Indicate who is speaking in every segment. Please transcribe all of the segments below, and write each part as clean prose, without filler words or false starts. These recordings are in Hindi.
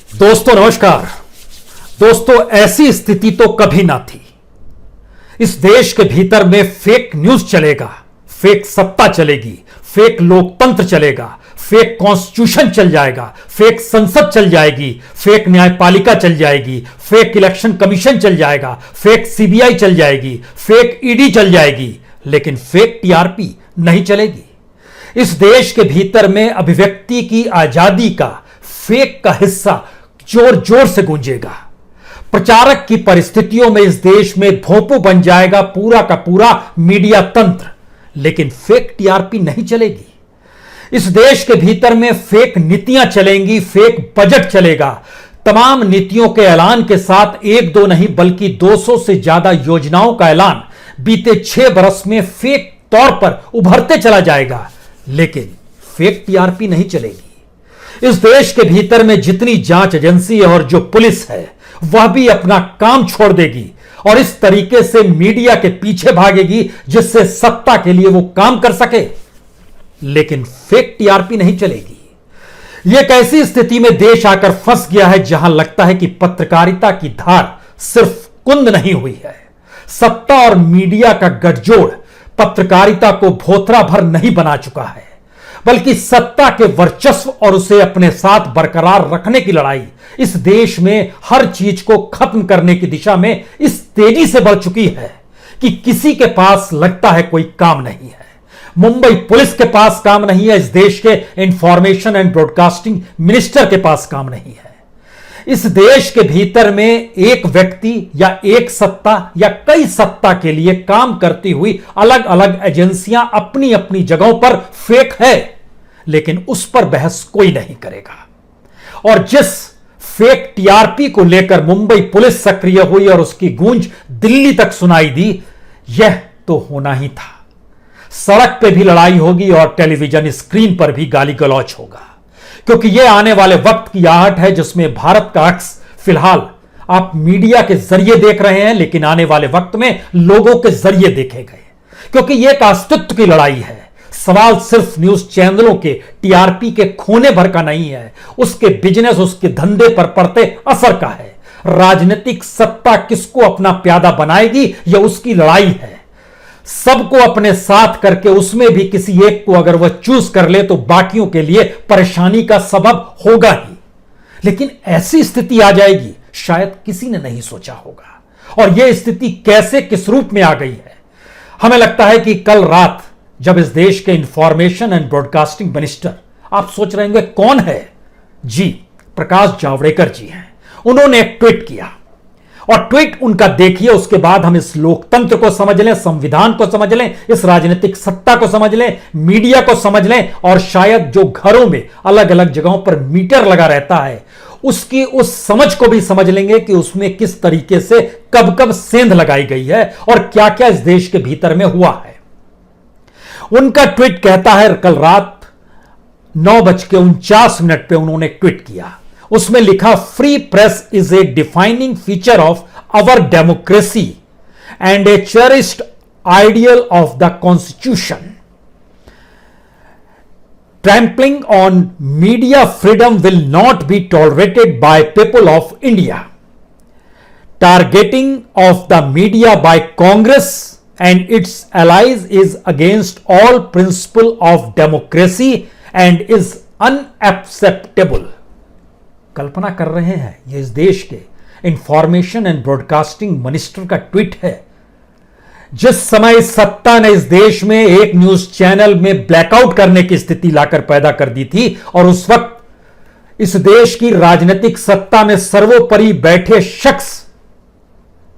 Speaker 1: दोस्तों नमस्कार। दोस्तों ऐसी स्थिति तो कभी ना थी। इस देश के भीतर में फेक न्यूज चलेगा, फेक सत्ता चलेगी, फेक लोकतंत्र चलेगा, फेक कॉन्स्टिट्यूशन चल जाएगा, फेक संसद चल जाएगी, फेक न्यायपालिका चल जाएगी, फेक इलेक्शन कमीशन चल जाएगा, फेक सीबीआई चल जाएगी, फेक ईडी चल जाएगी, लेकिन फेक टीआरपी नहीं चलेगी। इस देश के भीतर में अभिव्यक्ति की आजादी का फेक का हिस्सा जोर जोर से गूंजेगा। प्रचारक की परिस्थितियों में इस देश में भोंपू बन जाएगा पूरा का पूरा मीडिया तंत्र, लेकिन फेक टीआरपी नहीं चलेगी। इस देश के भीतर में फेक नीतियां चलेंगी, फेक बजट चलेगा। तमाम नीतियों के ऐलान के साथ एक दो नहीं बल्कि 200 से ज्यादा योजनाओं का ऐलान बीते 6 बरस में फेक तौर पर उभरते चला जाएगा, लेकिन फेक टीआरपी नहीं चलेगी। इस देश के भीतर में जितनी जांच एजेंसी और जो पुलिस है वह भी अपना काम छोड़ देगी और इस तरीके से मीडिया के पीछे भागेगी जिससे सत्ता के लिए वो काम कर सके, लेकिन फेक टीआरपी नहीं चलेगी। यह एक ऐसी स्थिति में देश आकर फंस गया है जहां लगता है कि पत्रकारिता की धार सिर्फ कुंद नहीं हुई है। सत्ता और मीडिया का गठजोड़ पत्रकारिता को भोथरा भर नहीं बना चुका है, बल्कि सत्ता के वर्चस्व और उसे अपने साथ बरकरार रखने की लड़ाई इस देश में हर चीज को खत्म करने की दिशा में इस तेजी से बढ़ चुकी है कि किसी के पास लगता है कोई काम नहीं है। मुंबई पुलिस के पास काम नहीं है, इस देश के इंफॉर्मेशन एंड ब्रॉडकास्टिंग मिनिस्टर के पास काम नहीं है। इस देश के भीतर में एक व्यक्ति या एक सत्ता या कई सत्ता के लिए काम करती हुई अलग अलग एजेंसियां अपनी अपनी जगहों पर फेक है, लेकिन उस पर बहस कोई नहीं करेगा। और जिस फेक टीआरपी को लेकर मुंबई पुलिस सक्रिय हुई और उसकी गूंज दिल्ली तक सुनाई दी, यह तो होना ही था। सड़क पे भी लड़ाई होगी और टेलीविजन स्क्रीन पर भी गाली गलौच होगा, क्योंकि यह आने वाले वक्त की आहट है जिसमें भारत का अक्स फिलहाल आप मीडिया के जरिए देख रहे हैं, लेकिन आने वाले वक्त में लोगों के जरिए देखे गए, क्योंकि यह एक अस्तित्व की लड़ाई है। सवाल सिर्फ न्यूज चैनलों के टीआरपी के खोने भर का नहीं है, उसके बिजनेस, उसके धंधे पर पड़ते असर का है। राजनीतिक सत्ता किसको अपना प्यादा बनाएगी यह उसकी लड़ाई है। सबको अपने साथ करके उसमें भी किसी एक को अगर वह चूज कर ले तो बाकियों के लिए परेशानी का सबब होगा ही। लेकिन ऐसी स्थिति आ जाएगी शायद किसी ने नहीं सोचा होगा। और यह स्थिति कैसे किस रूप में आ गई है, हमें लगता है कि कल रात जब इस देश के इंफॉर्मेशन एंड ब्रॉडकास्टिंग मिनिस्टर, आप सोच रहे होंगे कौन है? जी, प्रकाश जावड़ेकर जी हैं। उन्होंने एक ट्वीट किया और ट्वीट उनका देखिए, उसके बाद हम इस लोकतंत्र को समझ लें, संविधान को समझ लें, इस राजनीतिक सत्ता को समझ लें, मीडिया को समझ लें और शायद जो घरों में अलग अलग जगहों पर मीटर लगा रहता है उसकी उस समझ को भी समझ लेंगे कि उसमें किस तरीके से कब कब सेंध लगाई गई है और क्या क्या इस देश के भीतर में हुआ है। उनका ट्वीट कहता है, कल रात 9:49 पे उन्होंने ट्वीट किया। उसमें लिखा, free press is a defining feature of our democracy and a cherished ideal of the constitution. Trampling on media freedom will not be tolerated by people of India. Targeting of the media by Congress and its allies is against all principle of democracy and is unacceptable। कल्पना कर रहे हैं, यह इस देश के इंफॉर्मेशन एंड ब्रॉडकास्टिंग मिनिस्टर का ट्वीट है। जिस समय सत्ता ने इस देश में एक न्यूज चैनल में ब्लैकआउट करने की स्थिति लाकर पैदा कर दी थी और उस वक्त इस देश की राजनीतिक सत्ता में सर्वोपरि बैठे शख्स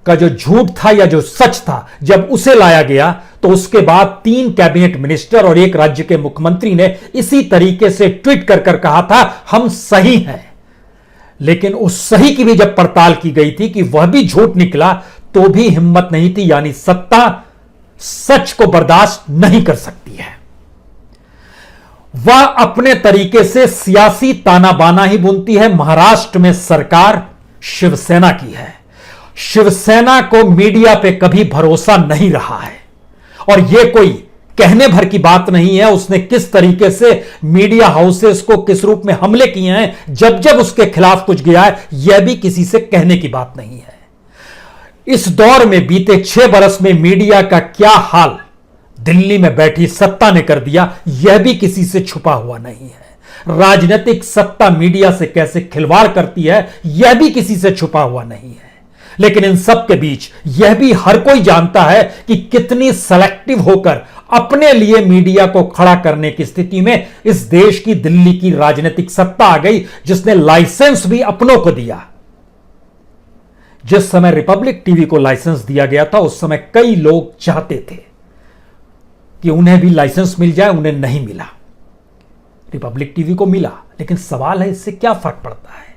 Speaker 1: का जो झूठ था या जो सच था, जब उसे लाया गया तो उसके बाद 3 कैबिनेट मिनिस्टर और 1 राज्य के मुख्यमंत्री ने इसी तरीके से ट्वीट कर कर कहा था हम सही हैं। लेकिन उस सही की भी जब पड़ताल की गई थी कि वह भी झूठ निकला तो भी हिम्मत नहीं थी, यानी सत्ता सच को बर्दाश्त नहीं कर सकती है। वह अपने तरीके से सियासी ताना बाना ही बुनती है। महाराष्ट्र में सरकार शिवसेना की है। शिवसेना को मीडिया पे कभी भरोसा नहीं रहा है और यह कोई कहने भर की बात नहीं है उसने किस तरीके से मीडिया हाउसेस को किस रूप में हमले किए हैं, जब जब उसके खिलाफ कुछ गया है, यह भी किसी से कहने की बात नहीं है। इस दौर में बीते 6 बरस में मीडिया का क्या हाल दिल्ली में बैठी सत्ता ने कर दिया, यह भी किसी से छुपा हुआ नहीं है। राजनीतिक सत्ता मीडिया से कैसे खिलवाड़ करती है, यह भी किसी से छुपा हुआ नहीं है। लेकिन इन सब के बीच यह भी हर कोई जानता है कि कितनी सेलेक्टिव होकर अपने लिए मीडिया को खड़ा करने की स्थिति में इस देश की दिल्ली की राजनीतिक सत्ता आ गई, जिसने लाइसेंस भी अपनों को दिया। जिस समय रिपब्लिक टीवी को लाइसेंस दिया गया था, उस समय कई लोग चाहते थे कि उन्हें भी लाइसेंस मिल जाए, उन्हें नहीं मिला। रिपब्लिक टीवी को मिला, लेकिन सवाल है इससे क्या फर्क पड़ता है।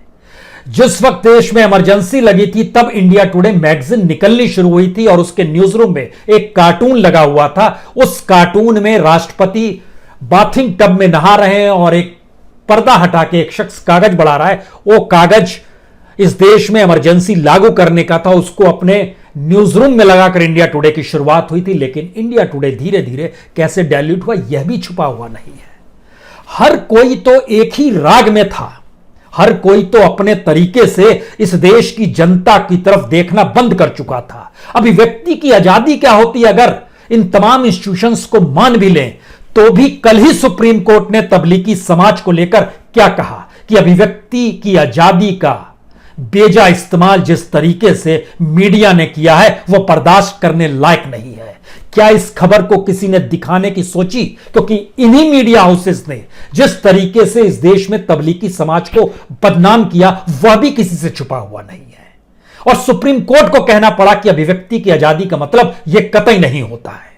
Speaker 1: जिस वक्त देश में इमरजेंसी लगी थी, तब इंडिया टुडे मैगजीन निकलनी शुरू हुई थी और उसके न्यूज रूम में एक कार्टून लगा हुआ था। उस कार्टून में राष्ट्रपति बाथिंग टब में नहा रहे हैं और एक पर्दा हटा के एक शख्स कागज बढ़ा रहा है। वो कागज इस देश में इमरजेंसी लागू करने का था, उसको अपने न्यूज रूम में लगाकर इंडिया टुडे की शुरुआत हुई थी। लेकिन इंडिया टुडे धीरे धीरे कैसे डायल्यूट हुआ, यह भी छुपा हुआ नहीं है। हर कोई तो एक ही राग में था, हर कोई तो अपने तरीके से इस देश की जनता की तरफ देखना बंद कर चुका था। अभिव्यक्ति की आजादी क्या होती है, अगर इन तमाम इंस्टीट्यूशंस को मान भी लें, तो भी कल ही सुप्रीम कोर्ट ने तबलीगी समाज को लेकर क्या कहा कि अभिव्यक्ति की आजादी का बेजा इस्तेमाल जिस तरीके से मीडिया ने किया है, वह बर्दाश्त करने लायक नहीं है। क्या इस खबर को किसी ने दिखाने की सोची? क्योंकि इन्हीं मीडिया हाउसेस ने जिस तरीके से इस देश में तबलीगी समाज को बदनाम किया, वह भी किसी से छुपा हुआ नहीं है। और सुप्रीम कोर्ट को कहना पड़ा कि अभिव्यक्ति की आजादी का मतलब यह कतई नहीं होता है।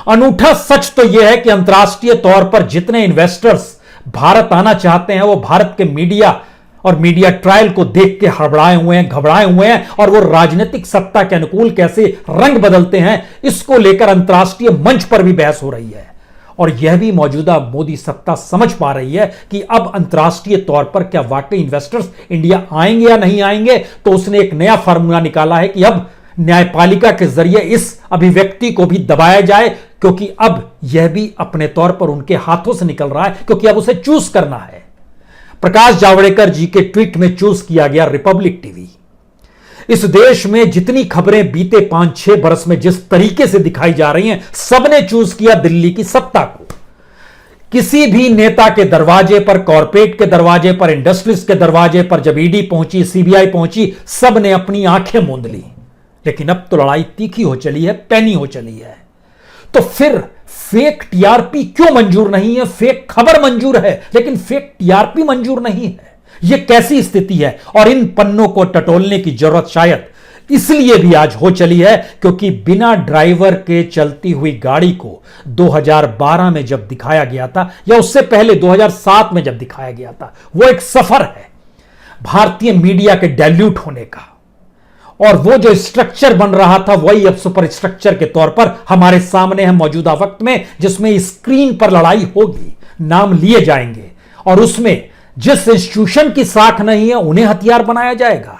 Speaker 1: अनूठा सच तो यह है कि अंतर्राष्ट्रीय तौर पर जितने इन्वेस्टर्स भारत आना चाहते हैं, वो भारत के मीडिया और मीडिया ट्रायल को देख के हड़बड़ाए हुए हैं, घबराए हुए हैं। और वो राजनीतिक सत्ता के अनुकूल कैसे रंग बदलते हैं, इसको लेकर अंतर्राष्ट्रीय मंच पर भी बहस हो रही है। और यह भी मौजूदा मोदी सत्ता समझ पा रही है कि अब अंतर्राष्ट्रीय तौर पर क्या वाकई इन्वेस्टर्स इंडिया आएंगे या नहीं आएंगे। तो उसने एक नया फार्मूला निकाला है कि अब न्यायपालिका के जरिए इस अभिव्यक्ति को भी दबाया जाए, क्योंकि अब यह भी अपने तौर पर उनके हाथों से निकल रहा है, क्योंकि अब उसे चूज करना है। प्रकाश जावड़ेकर जी के ट्वीट में चूज किया गया रिपब्लिक टीवी। इस देश में जितनी खबरें बीते 5-6 बरस में जिस तरीके से दिखाई जा रही हैं, सबने चूज किया दिल्ली की सत्ता को। किसी भी नेता के दरवाजे पर, कॉर्पोरेट के दरवाजे पर, इंडस्ट्रीज के दरवाजे पर जब ईडी पहुंची, सीबीआई पहुंची, सब ने अपनी आंखें मूंद ली। लेकिन अब तो लड़ाई तीखी हो चली है, पैनी हो चली है। तो फिर फेक टीआरपी क्यों मंजूर नहीं है? फेक खबर मंजूर है, लेकिन फेक टीआरपी मंजूर नहीं है। यह कैसी स्थिति है? और इन पन्नों को टटोलने की जरूरत शायद इसलिए भी आज हो चली है, क्योंकि बिना ड्राइवर के चलती हुई गाड़ी को 2012 में जब दिखाया गया था, या उससे पहले 2007 में जब दिखाया गया था, वो एक सफर है भारतीय मीडिया के डाइल्यूट होने का। और वो जो स्ट्रक्चर बन रहा था, वही अब सुपर स्ट्रक्चर के तौर पर हमारे सामने है मौजूदा वक्त में, जिसमें स्क्रीन पर लड़ाई होगी, नाम लिए जाएंगे, और उसमें जिस इंस्टीट्यूशन की साख नहीं है, उन्हें हथियार बनाया जाएगा।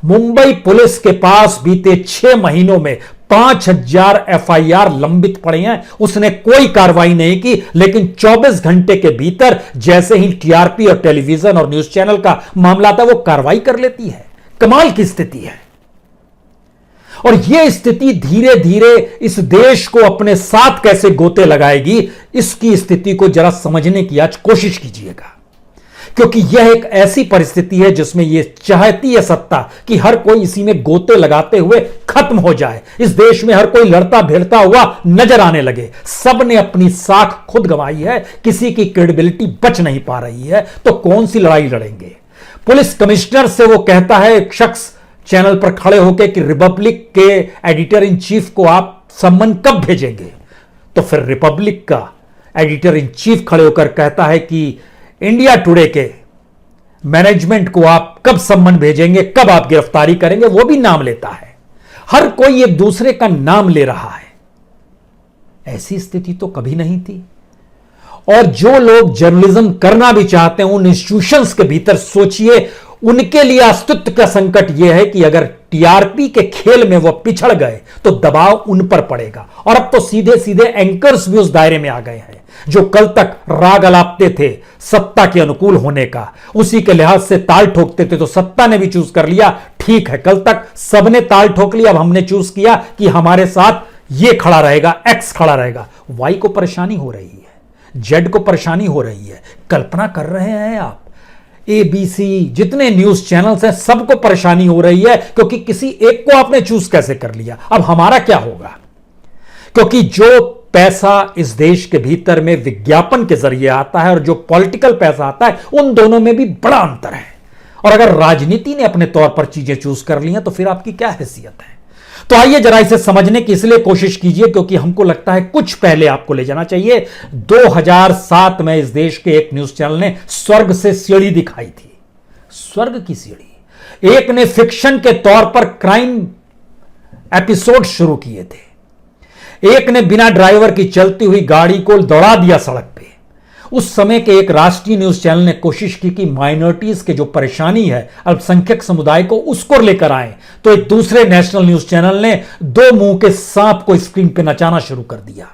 Speaker 1: मुंबई पुलिस के पास बीते 6 महीनों में 5000 एफआईआर लंबित पड़े हैं, उसने कोई कार्रवाई नहीं की। लेकिन 24 घंटे के भीतर जैसे ही टीआरपी और टेलीविजन और न्यूज चैनल का मामला था, वो कार्रवाई कर लेती है। कमाल की स्थिति है। और यह स्थिति धीरे धीरे इस देश को अपने साथ कैसे गोते लगाएगी, इसकी स्थिति को जरा समझने की आज कोशिश कीजिएगा। क्योंकि यह एक ऐसी परिस्थिति है जिसमें यह चाहती है सत्ता कि हर कोई इसी में गोते लगाते हुए खत्म हो जाए। इस देश में हर कोई लड़ता भिड़ता हुआ नजर आने लगे। सब ने अपनी साख खुद गंवाई है, किसी की क्रेडिबिलिटी बच नहीं पा रही है। तो कौन सी लड़ाई लड़ेंगे? पुलिस कमिश्नर से वो कहता है एक शख्स चैनल पर खड़े होकर कि रिपब्लिक के एडिटर इन चीफ को आप सम्मन कब भेजेंगे? तो फिर रिपब्लिक का एडिटर इन चीफ खड़े होकर कहता है कि इंडिया टुडे के मैनेजमेंट को आप कब सम्मन भेजेंगे, कब आप गिरफ्तारी करेंगे, वो भी नाम लेता है। हर कोई एक दूसरे का नाम ले रहा है। ऐसी स्थिति तो कभी नहीं थी। और जो लोग जर्नलिज्म करना भी चाहते हैं, उन इंस्टीट्यूशंस के भीतर सोचिए, उनके लिए अस्तित्व का संकट यह है कि अगर टीआरपी के खेल में वो पिछड़ गए तो दबाव उन पर पड़ेगा। और अब तो सीधे सीधे एंकर्स भी उस दायरे में आ गए हैं जो कल तक राग अलापते थे सत्ता के अनुकूल होने का, उसी के लिहाज से ताल ठोकते थे। तो सत्ता ने भी चूज कर लिया, ठीक है, कल तक सबने ताल ठोक लिया, अब हमने चूज किया कि हमारे साथ ये खड़ा रहेगा, एक्स खड़ा रहेगा। वाई को परेशानी हो रही है, जेड को परेशानी हो रही है। कल्पना कर रहे हैं आप, एबीसी जितने न्यूज चैनल्स हैं सबको परेशानी हो रही है, क्योंकि किसी एक को आपने चूज कैसे कर लिया। अब हमारा क्या होगा? क्योंकि जो पैसा इस देश के भीतर में विज्ञापन के जरिए आता है और जो पॉलिटिकल पैसा आता है, उन दोनों में भी बड़ा अंतर है। और अगर राजनीति ने अपने तौर पर चीजें चूज कर ली हैं तो फिर आपकी क्या हैसियत है? तो आइए जरा इसे समझने की इसलिए कोशिश कीजिए क्योंकि हमको लगता है कुछ पहले आपको ले जाना चाहिए। 2007 में इस देश के एक न्यूज चैनल ने स्वर्ग से सीढ़ी दिखाई थी। स्वर्ग की सीढ़ी। एक ने फिक्शन के तौर पर क्राइम एपिसोड शुरू किए थे, एक ने बिना ड्राइवर की चलती हुई गाड़ी को दौड़ा दिया सड़क पे। उस समय के एक राष्ट्रीय न्यूज चैनल ने कोशिश की कि माइनॉरिटीज के जो परेशानी है, अल्पसंख्यक समुदाय को, उसको लेकर आए। तो एक दूसरे नेशनल न्यूज चैनल ने दो मुंह के सांप को स्क्रीन पे नचाना शुरू कर दिया।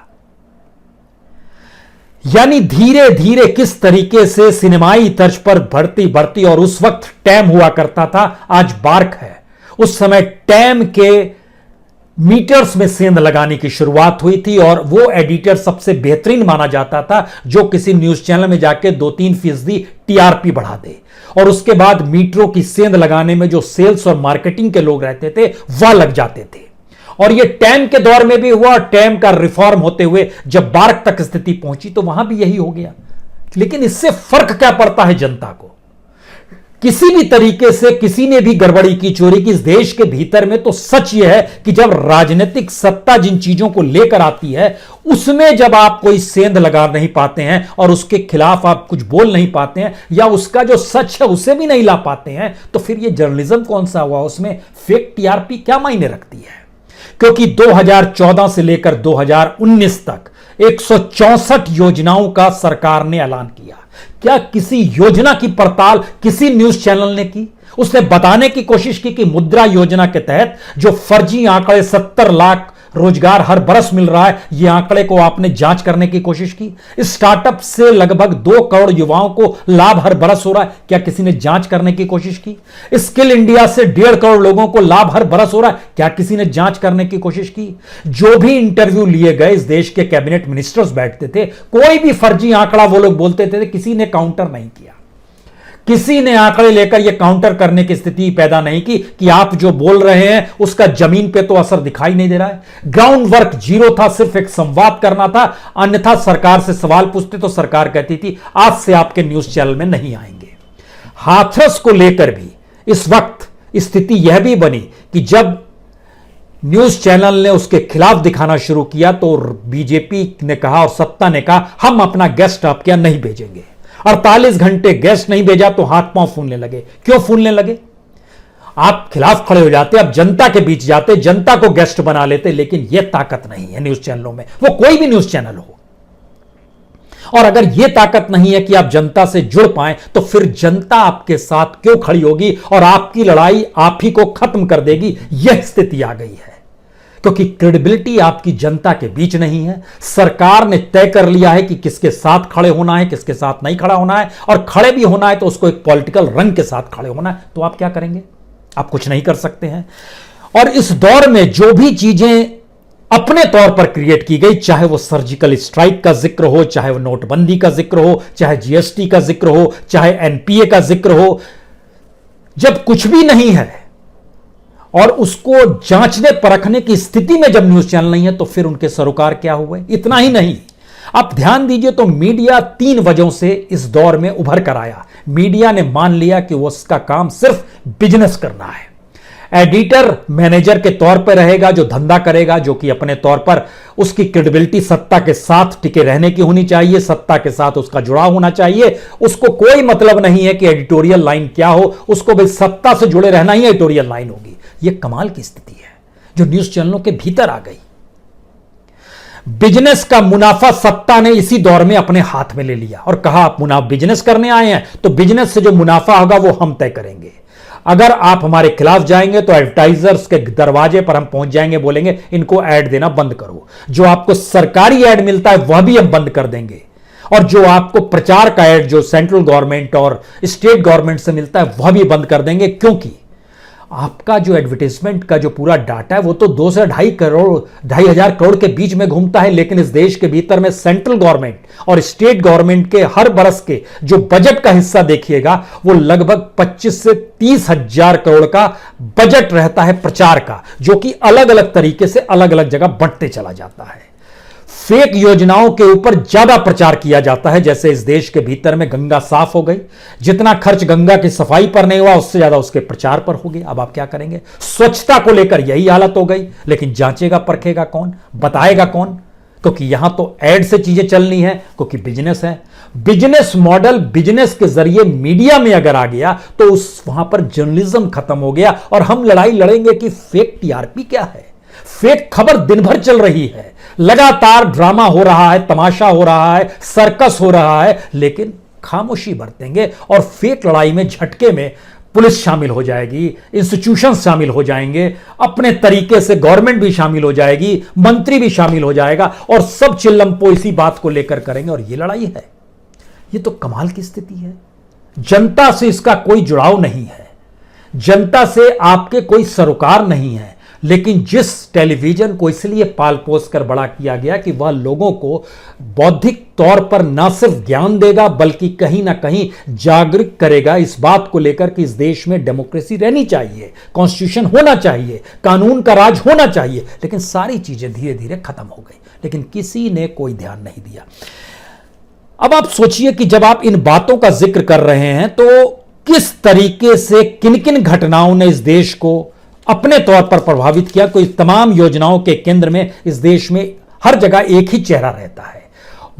Speaker 1: यानी धीरे धीरे किस तरीके से सिनेमाई तर्ज पर बढ़ती और उस वक्त टैम हुआ करता था, आज बार्क है। उस समय टैम के मीटर्स में सेंध लगाने की शुरुआत हुई थी और वो एडिटर सबसे बेहतरीन माना जाता था जो किसी न्यूज चैनल में जाके 2-3% टीआरपी बढ़ा दे। और उसके बाद मीटरों की सेंध लगाने में जो सेल्स और मार्केटिंग के लोग रहते थे वह लग जाते थे। और ये टैम के दौर में भी हुआ। टैम का रिफॉर्म होते हुए जब बार्क तक स्थिति पहुंची तो वहां भी यही हो गया। लेकिन इससे फर्क क्या पड़ता है जनता को? किसी भी तरीके से किसी ने भी गड़बड़ी की, चोरी की इस देश के भीतर में, तो सच यह है कि जब राजनीतिक सत्ता जिन चीजों को लेकर आती है उसमें जब आप कोई सेंध लगा नहीं पाते हैं और उसके खिलाफ आप कुछ बोल नहीं पाते हैं या उसका जो सच है उसे भी नहीं ला पाते हैं, तो फिर यह जर्नलिज्म कौन सा हुआ? उसमें फेक टीआरपी क्या मायने रखती है? क्योंकि 2014 से लेकर 2019 तक 164 योजनाओं का सरकार ने ऐलान किया। क्या किसी योजना की पड़ताल किसी न्यूज चैनल ने की? उसने बताने की कोशिश की कि मुद्रा योजना के तहत जो फर्जी आंकड़े 70 लाख रोजगार हर बरस मिल रहा है, यह आंकड़े को आपने जांच करने की कोशिश की? स्टार्टअप से लगभग 2 करोड़ युवाओं को लाभ हर बरस हो रहा है, क्या किसी ने जांच करने की कोशिश की? स्किल इंडिया से 1.5 करोड़ लोगों को लाभ हर बरस हो रहा है, क्या किसी ने जांच करने की कोशिश की? जो भी इंटरव्यू लिए गए, इस देश के कैबिनेट मिनिस्टर्स बैठते थे, कोई भी फर्जी आंकड़ा वो लोग बोलते थे, किसी ने काउंटर नहीं किया। किसी ने आंकड़े लेकर यह काउंटर करने की स्थिति पैदा नहीं की कि आप जो बोल रहे हैं उसका जमीन पे तो असर दिखाई नहीं दे रहा है। ग्राउंड वर्क जीरो था, सिर्फ एक संवाद करना था। अन्यथा सरकार से सवाल पूछते तो सरकार कहती थी आज से आपके न्यूज चैनल में नहीं आएंगे। हाथरस को लेकर भी इस वक्त स्थिति यह भी बनी कि जब न्यूज चैनल ने उसके खिलाफ दिखाना शुरू किया तो बीजेपी ने कहा और सत्ता ने कहा हम अपना गेस्ट आपके यहां नहीं भेजेंगे। 48 घंटे गेस्ट नहीं भेजा तो हाथ पांव फूलने लगे। क्यों फूलने लगे? आप खिलाफ खड़े हो जाते, आप जनता के बीच जाते, जनता को गेस्ट बना लेते, लेकिन यह ताकत नहीं है न्यूज चैनलों में, वो कोई भी न्यूज चैनल हो। और अगर यह ताकत नहीं है कि आप जनता से जुड़ पाए तो फिर जनता आपके साथ क्यों खड़ी होगी और आपकी लड़ाई आप ही को खत्म कर देगी। यह स्थिति आ गई है क्योंकि क्रेडिबिलिटी आपकी जनता के बीच नहीं है। सरकार ने तय कर लिया है कि किसके साथ खड़े होना है, किसके साथ नहीं खड़ा होना है, और खड़े भी होना है तो उसको एक पॉलिटिकल रंग के साथ खड़े होना है। तो आप क्या करेंगे? आप कुछ नहीं कर सकते हैं। और इस दौर में जो भी चीजें अपने तौर पर क्रिएट की गई, चाहे वो सर्जिकल स्ट्राइक का जिक्र हो, चाहे वो नोटबंदी का जिक्र हो, चाहे जीएसटी का जिक्र हो, चाहे एनपीए का जिक्र हो, जब कुछ भी नहीं है और उसको जांचने परखने की स्थिति में जब न्यूज चैनल नहीं है तो फिर उनके सरोकार क्या हुए? इतना ही नहीं, आप ध्यान दीजिए तो मीडिया 3 वजहों से इस दौर में उभर कर आया। मीडिया ने मान लिया कि वो उसका काम सिर्फ बिजनेस करना है। एडिटर मैनेजर के तौर पर रहेगा जो धंधा करेगा, जो कि अपने तौर पर उसकी क्रेडिबिलिटी सत्ता के साथ टिके रहने की होनी चाहिए, सत्ता के साथ उसका जुड़ाव होना चाहिए। उसको कोई मतलब नहीं है कि एडिटोरियल लाइन क्या हो, उसको भी सत्ता से जुड़े रहना ही एडिटोरियल लाइन होगी। यह कमाल की स्थिति है जो न्यूज चैनलों के भीतर आ गई। बिजनेस का मुनाफा सत्ता ने इसी दौर में अपने हाथ में ले लिया और कहा आप बिजनेस करने आए हैं तो बिजनेस से जो मुनाफा होगा वो हम तय करेंगे। अगर आप हमारे खिलाफ जाएंगे तो एडवर्टाइजर्स के दरवाजे पर हम पहुंच जाएंगे, बोलेंगे इनको ऐड देना बंद करो। जो आपको सरकारी ऐड मिलता है वह भी हम बंद कर देंगे, और जो आपको प्रचार का ऐड जो सेंट्रल गवर्नमेंट और स्टेट गवर्नमेंट से मिलता है वह भी बंद कर देंगे। क्योंकि आपका जो एडवर्टाइजमेंट का जो पूरा डाटा है वो तो 2 से 2,500 करोड़ के बीच में घूमता है, लेकिन इस देश के भीतर में सेंट्रल गवर्नमेंट और स्टेट गवर्नमेंट के हर बरस के जो बजट का हिस्सा देखिएगा वो लगभग 25 से 30 हजार करोड़ का बजट रहता है प्रचार का, जो कि अलग अलग तरीके से अलग अलग जगह बंटते चला जाता है। फेक योजनाओं के ऊपर ज्यादा प्रचार किया जाता है। जैसे इस देश के भीतर में गंगा साफ हो गई, जितना खर्च गंगा की सफाई पर नहीं हुआ उससे ज्यादा उसके प्रचार पर हो गया। अब आप क्या करेंगे? स्वच्छता को लेकर यही हालत हो गई, लेकिन जांचेगा परखेगा कौन, बताएगा कौन? क्योंकि यहां तो एड से चीजें चलनी है, क्योंकि बिजनेस है। बिजनेस मॉडल, बिजनेस के जरिए मीडिया में अगर आ गया तो उस वहां पर जर्नलिज्म खत्म हो गया, और हम लड़ाई लड़ेंगे कि फेक टीआरपी क्या है। फेक खबर दिन भर चल रही है, लगातार ड्रामा हो रहा है, तमाशा हो रहा है, सर्कस हो रहा है, लेकिन खामोशी बरतेंगे और फेक लड़ाई में झटके में पुलिस शामिल हो जाएगी, इंस्टीट्यूशन शामिल हो जाएंगे, अपने तरीके से गवर्नमेंट भी शामिल हो जाएगी, मंत्री भी शामिल हो जाएगा, और सब चिल्लमपो इसी बात को लेकर करेंगे। और ये लड़ाई है, ये तो कमाल की स्थिति है। जनता से इसका कोई जुड़ाव नहीं है, जनता से आपके कोई सरोकार नहीं है, लेकिन जिस टेलीविजन को इसलिए पाल पोस कर बड़ा किया गया कि वह लोगों को बौद्धिक तौर पर न सिर्फ ज्ञान देगा बल्कि कहीं ना कहीं जागरूक करेगा इस बात को लेकर कि इस देश में डेमोक्रेसी रहनी चाहिए, कॉन्स्टिट्यूशन होना चाहिए, कानून का राज होना चाहिए, लेकिन सारी चीजें धीरे धीरे खत्म हो गई, लेकिन किसी ने कोई ध्यान नहीं दिया। अब आप सोचिए कि जब आप इन बातों का जिक्र कर रहे हैं तो किस तरीके से किन किन घटनाओं ने इस देश को अपने तौर पर प्रभावित किया। कोई तमाम योजनाओं के केंद्र में इस देश में हर जगह एक ही चेहरा रहता है,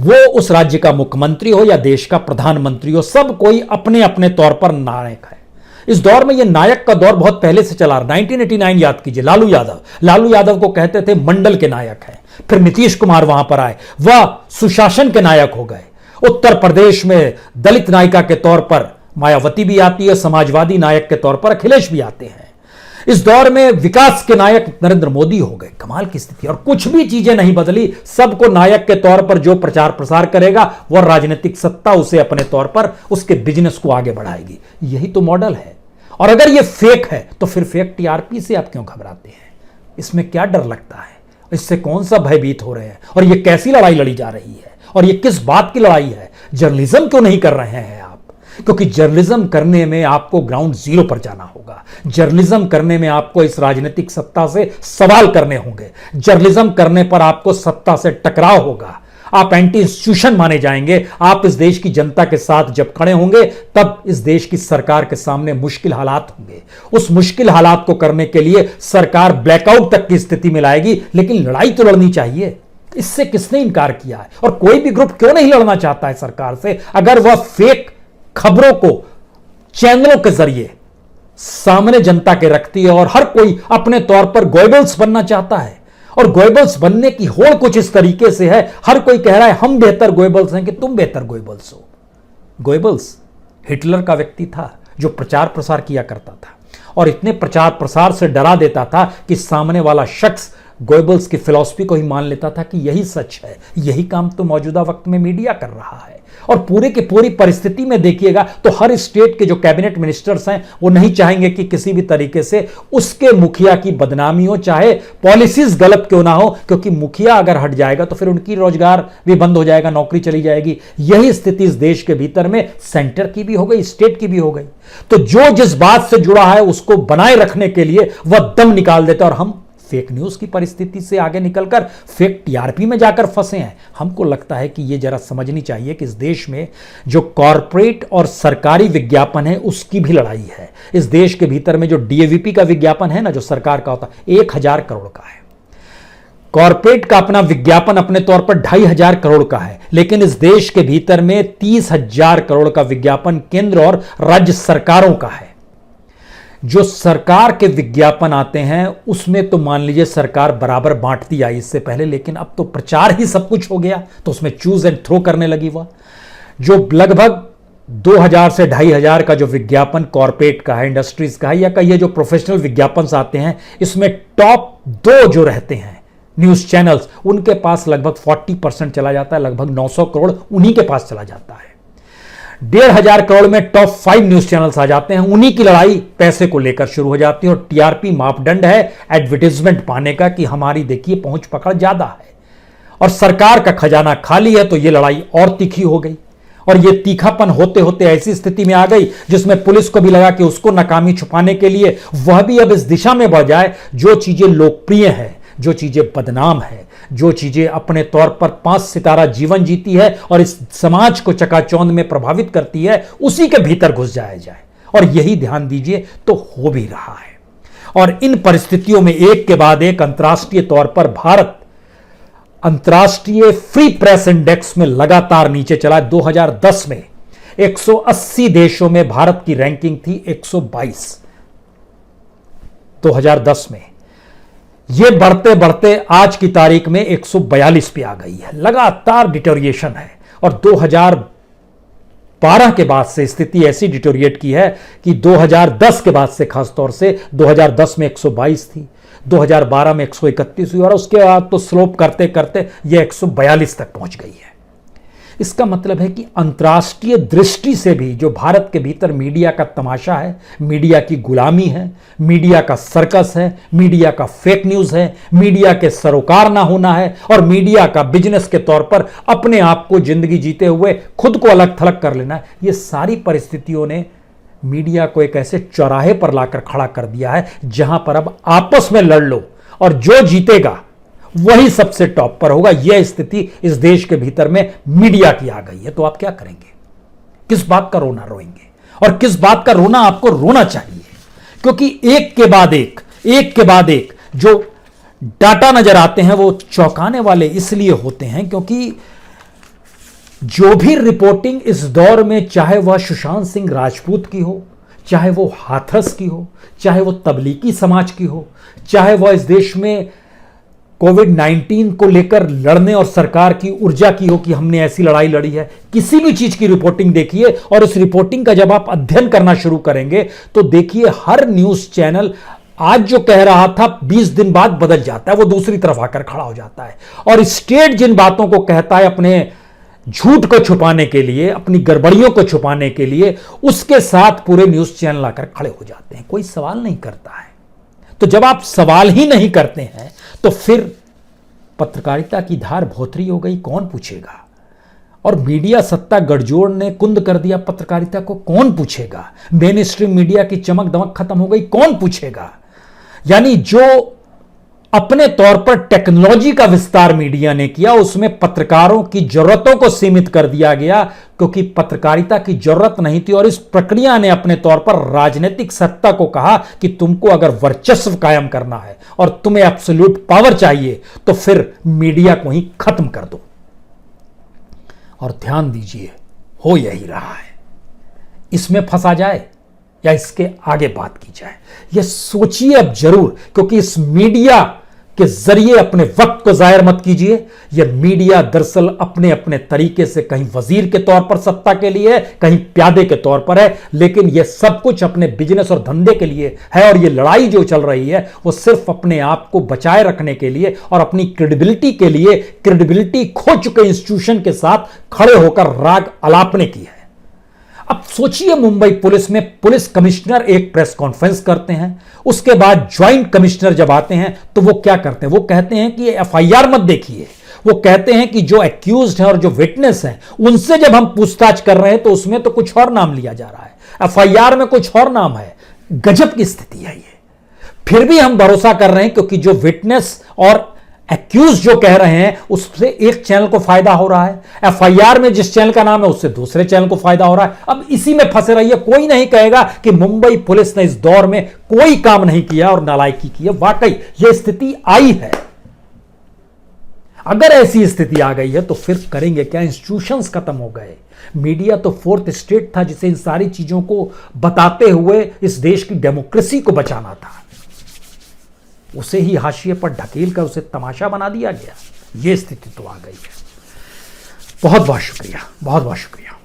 Speaker 1: वो उस राज्य का मुख्यमंत्री हो या देश का प्रधानमंत्री हो, सब कोई अपने अपने तौर पर नायक है। इस दौर में यह नायक का दौर बहुत पहले से चला। 1989 याद कीजिए, लालू यादव को कहते थे मंडल के नायक हैं। फिर नीतीश कुमार वहां पर आए, वह सुशासन के नायक हो गए। उत्तर प्रदेश में दलित नायिका के तौर पर मायावती भी आती है, समाजवादी नायक के तौर पर अखिलेश भी आते हैं। इस दौर में विकास के नायक नरेंद्र मोदी हो गए। कमाल की स्थिति, और कुछ भी चीजें नहीं बदली। सबको नायक के तौर पर जो प्रचार प्रसार करेगा वह राजनीतिक सत्ता उसे अपने तौर पर उसके बिजनेस को आगे बढ़ाएगी। यही तो मॉडल है। और अगर यह फेक है तो फिर फेक टीआरपी से आप क्यों घबराते हैं? इसमें क्या डर लगता है? इससे कौन सा भयभीत हो रहे हैं? और यह कैसी लड़ाई लड़ी जा रही है? और यह किस बात की लड़ाई है? जर्नलिज्म क्यों नहीं कर रहे हैं आप? क्योंकि जर्नलिज्म करने में आपको ग्राउंड जीरो पर जाना होगा। जर्नलिज्म करने में आपको इस राजनीतिक सत्ता से सवाल करने होंगे। जर्नलिज्म करने पर आपको सत्ता से टकराव होगा। आप एंटी इंस्टीट्यूशन माने जाएंगे। आप इस देश की जनता के साथ जब खड़े होंगे तब इस देश की सरकार के सामने मुश्किल हालात होंगे। उस मुश्किल हालात को करने के लिए सरकार ब्लैकआउट तक की स्थिति में लाएगी, लेकिन लड़ाई तो लड़नी चाहिए। इससे किसने इनकार किया है? और कोई भी ग्रुप क्यों नहीं लड़ना चाहता है सरकार से, अगर वह फेक खबरों को चैनलों के जरिए सामने जनता के रखती है और हर कोई अपने तौर पर गोएबल्स बनना चाहता है। और गोएबल्स बनने की होड़ कुछ इस तरीके से है, हर कोई कह रहा है हम बेहतर गोएबल्स हैं कि तुम बेहतर गोएबल्स हो। गोएबल्स हिटलर का व्यक्ति था जो प्रचार प्रसार किया करता था और इतने प्रचार प्रसार से डरा देता था कि सामने वाला शख्स गोएबल्स की फिलॉसफी को ही मान लेता था कि यही सच है। यही काम तो मौजूदा वक्त में मीडिया कर रहा है। और पूरे की पूरी परिस्थिति में देखिएगा तो हर स्टेट के जो कैबिनेट मिनिस्टर्स हैं वो नहीं चाहेंगे कि किसी भी तरीके से उसके मुखिया की बदनामी हो, चाहे पॉलिसीज गलत क्यों ना हो, क्योंकि मुखिया अगर हट जाएगा तो फिर उनकी रोजगार भी बंद हो जाएगा, नौकरी चली जाएगी। यही स्थिति इस देश के भीतर में सेंटर की भी हो गई, स्टेट की भी हो गई। तो जो जिस बात से जुड़ा है उसको बनाए रखने के लिए वह दम निकाल देता है। और हम फेक न्यूज की परिस्थिति से आगे निकलकर फेक टीआरपी में जाकर फंसे हैं। हमको लगता है कि यह जरा समझनी चाहिए कि इस देश में जो कॉरपोरेट और सरकारी विज्ञापन है उसकी भी लड़ाई है। इस देश के भीतर में जो डीएवीपी का विज्ञापन है ना, जो सरकार का होता है, 1000 करोड़ का है। कॉरपोरेट का अपना विज्ञापन अपने तौर पर 2500 करोड़ का है, लेकिन इस देश के भीतर में 30,000 करोड़ का विज्ञापन केंद्र और राज्य सरकारों का है। जो सरकार के विज्ञापन आते हैं उसमें तो मान लीजिए सरकार बराबर बांटती आई इससे पहले, लेकिन अब तो प्रचार ही सब कुछ हो गया, तो उसमें चूज एंड थ्रो करने लगी। वह जो लगभग 2000 से 2500 का जो विज्ञापन कॉर्पोरेट का है, इंडस्ट्रीज का है, या कहिए जो प्रोफेशनल विज्ञापन आते हैं, इसमें टॉप 2 जो रहते हैं न्यूज चैनल्स, उनके पास लगभग 40% चला जाता है, लगभग 900 करोड़ उन्हीं के पास चला जाता है। 1500 करोड़ में टॉप 5 न्यूज चैनल्स आ जाते हैं, उन्हीं की लड़ाई पैसे को लेकर शुरू हो जाती है। और टीआरपी मापदंड है एडवर्टाइजमेंट पाने का कि हमारी देखिए पहुंच पकड़ ज्यादा है और सरकार का खजाना खाली है, तो यह लड़ाई और तीखी हो गई। और यह तीखापन होते होते ऐसी स्थिति में आ गई जिसमें पुलिस को भी लगा कि उसको नाकामी छुपाने के लिए वह भी अब इस दिशा में बढ़ जाए, जो चीजें लोकप्रिय हैं, जो चीजें बदनाम है, जो चीजें अपने तौर पर 5 सितारा जीवन जीती है और इस समाज को चकाचौंध में प्रभावित करती है, उसी के भीतर घुस जाया जाए। और यही ध्यान दीजिए तो हो भी रहा है। और इन परिस्थितियों में एक के बाद एक अंतर्राष्ट्रीय तौर पर भारत अंतर्राष्ट्रीय फ्री प्रेस इंडेक्स में लगातार नीचे चला। 2010 में 180 देशों में भारत की रैंकिंग थी 122। 2010 में यह बढ़ते बढ़ते आज की तारीख में 142 पे आ गई है। लगातार डिटोरिएशन है। और 2012 के बाद से स्थिति ऐसी डिटोरिएट की है कि 2010 के बाद से, खासतौर से 2010 में 122 थी, 2012 में 131 हुई और उसके बाद तो स्लोप करते करते यह 142 तक पहुंच गई है। इसका मतलब है कि अंतर्राष्ट्रीय दृष्टि से भी जो भारत के भीतर मीडिया का तमाशा है, मीडिया की गुलामी है, मीडिया का सर्कस है, मीडिया का फेक न्यूज है, मीडिया के सरोकार ना होना है और मीडिया का बिजनेस के तौर पर अपने आप को जिंदगी जीते हुए खुद को अलग थलग कर लेना है, ये सारी परिस्थितियों ने मीडिया को एक ऐसे चौराहे पर लाकर खड़ा कर दिया है जहां पर अब आपस में लड़ लो और जो जीतेगा वही सबसे टॉप पर होगा। यह स्थिति इस देश के भीतर में मीडिया की आ गई है। तो आप क्या करेंगे? किस बात का रोना रोएंगे और किस बात का रोना आपको रोना चाहिए? क्योंकि एक के बाद एक जो डाटा नजर आते हैं वो चौंकाने वाले इसलिए होते हैं क्योंकि जो भी रिपोर्टिंग इस दौर में, चाहे वह सुशांत सिंह राजपूत की हो, चाहे वो हाथरस की हो, चाहे वो तबलीगी समाज की हो, चाहे वह इस देश में कोविड-19 को लेकर लड़ने और सरकार की ऊर्जा की हो कि हमने ऐसी लड़ाई लड़ी है, किसी भी चीज की रिपोर्टिंग देखिए और इस रिपोर्टिंग का जब आप अध्ययन करना शुरू करेंगे तो देखिए हर न्यूज चैनल आज जो कह रहा था 20 दिन बाद बदल जाता है, वो दूसरी तरफ आकर खड़ा हो जाता है। और स्टेट जिन बातों को कहता है अपने झूठ को छुपाने के लिए, अपनी गड़बड़ियों को छुपाने के लिए, उसके साथ पूरे न्यूज चैनल आकर खड़े हो जाते हैं। कोई सवाल नहीं करता है। तो जब आप सवाल ही नहीं करते हैं तो फिर पत्रकारिता की धार भोथरी हो गई, कौन पूछेगा? और मीडिया सत्ता गठजोड़ ने कुंद कर दिया पत्रकारिता को, कौन पूछेगा? मेन स्ट्रीम मीडिया की चमक दमक खत्म हो गई, कौन पूछेगा? यानी जो अपने तौर पर टेक्नोलॉजी का विस्तार मीडिया ने किया, उसमें पत्रकारों की जरूरतों को सीमित कर दिया गया क्योंकि पत्रकारिता की जरूरत नहीं थी। और इस प्रक्रिया ने अपने तौर पर राजनीतिक सत्ता को कहा कि तुमको अगर वर्चस्व कायम करना है और तुम्हें एब्सोल्यूट पावर चाहिए तो फिर मीडिया को ही खत्म कर दो। और ध्यान दीजिए, हो यही रहा है। इसमें फंसा जाए या इसके आगे बात की जाए, यह सोचिए अब जरूर, क्योंकि इस मीडिया के जरिए अपने वक्त को जाहिर मत कीजिए। यह मीडिया दरअसल अपने अपने तरीके से कहीं वजीर के तौर पर सत्ता के लिए है, कहीं प्यादे के तौर पर है, लेकिन यह सब कुछ अपने बिजनेस और धंधे के लिए है। और यह लड़ाई जो चल रही है वो सिर्फ अपने आप को बचाए रखने के लिए और अपनी क्रेडिबिलिटी के लिए, क्रेडिबिलिटी खो चुके इंस्टीट्यूशन के साथ खड़े होकर राग अलापने की है। अब सोचिए, मुंबई पुलिस में पुलिस कमिश्नर एक प्रेस कॉन्फ्रेंस करते हैं, उसके बाद ज्वाइंट कमिश्नर जब आते हैं तो वो क्या करते हैं? वो कहते हैं कि एफआईआर मत देखिए, वो कहते हैं कि जो एक्यूज्ड हैं और जो विटनेस हैं उनसे जब हम पूछताछ कर रहे हैं तो उसमें तो कुछ और नाम लिया जा रहा है, एफआईआर में कुछ और नाम है। गजब की स्थिति है ये। फिर भी हम भरोसा कर रहे हैं क्योंकि जो विटनेस और एक्यूज जो कह रहे हैं उससे एक चैनल को फायदा हो रहा है, एफआईआर में जिस चैनल का नाम है उससे दूसरे चैनल को फायदा हो रहा है। अब इसी में फंसे रहिए। कोई नहीं कहेगा कि मुंबई पुलिस ने इस दौर में कोई काम नहीं किया और नालायकी की है। वाकई यह स्थिति आई है। अगर ऐसी स्थिति आ गई है तो फिर करेंगे क्या? इंस्टीट्यूशंस खत्म हो गए। मीडिया तो फोर्थ स्टेट था जिसे इन सारी चीजों को बताते हुए इस देश की डेमोक्रेसी को बचाना था, उसे ही हाशिए पर ढकेल कर उसे तमाशा बना दिया गया। यह स्थिति तो आ गई है। बहुत बहुत शुक्रिया, बहुत बहुत शुक्रिया।